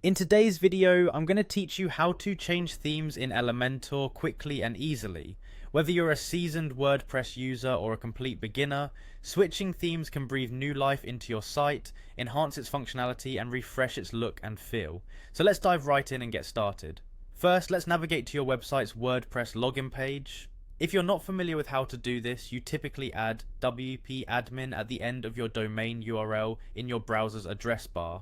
In today's video, I'm going to teach you how to change themes in Elementor quickly and easily. Whether you're a seasoned WordPress user or a complete beginner, switching themes can breathe new life into your site, enhance its functionality, and refresh its look and feel. So let's dive right in and get started. First, let's navigate to your website's WordPress login page. If you're not familiar with how to do this, you typically add wp-admin at the end of your domain URL in your browser's address bar.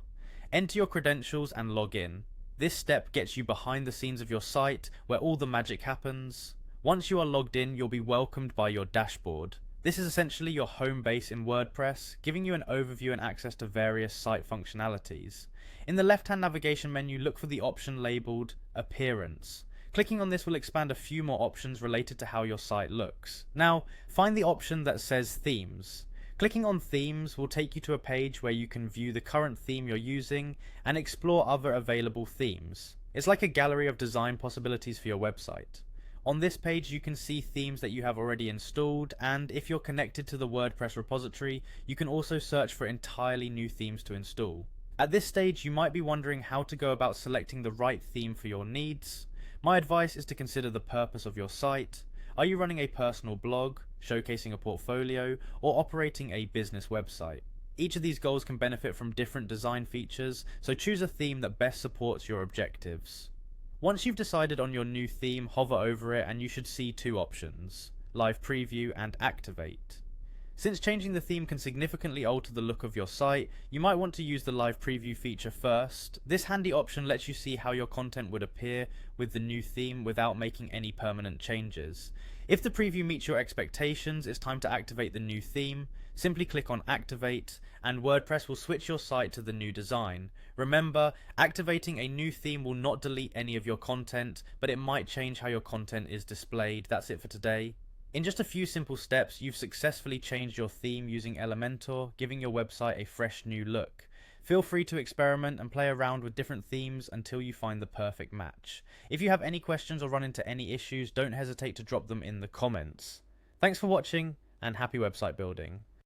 Enter your credentials and log in. This step gets you behind the scenes of your site where all the magic happens. Once you are logged in, you'll be welcomed by your dashboard. This is essentially your home base in WordPress, giving you an overview and access to various site functionalities. In the left-hand navigation menu, look for the option labeled Appearance. Clicking on this will expand a few more options related to how your site looks. Now, find the option that says Themes. Clicking on Themes will take you to a page where you can view the current theme you're using and explore other available themes. It's like a gallery of design possibilities for your website. On this page you can see themes that you have already installed, and if you're connected to the WordPress repository, you can also search for entirely new themes to install. At this stage you might be wondering how to go about selecting the right theme for your needs. My advice is to consider the purpose of your site. Are you running a personal blog, showcasing a portfolio, or operating a business website? Each of these goals can benefit from different design features, so choose a theme that best supports your objectives. Once you've decided on your new theme, hover over it and you should see two options: Live Preview and Activate. Since changing the theme can significantly alter the look of your site, you might want to use the Live Preview feature first. This handy option lets you see how your content would appear with the new theme without making any permanent changes. If the preview meets your expectations, it's time to activate the new theme. Simply click on Activate, and WordPress will switch your site to the new design. Remember, activating a new theme will not delete any of your content, but it might change how your content is displayed. That's it for today. In just a few simple steps, you've successfully changed your theme using Elementor, giving your website a fresh new look. Feel free to experiment and play around with different themes until you find the perfect match. If you have any questions or run into any issues, don't hesitate to drop them in the comments. Thanks for watching, and happy website building.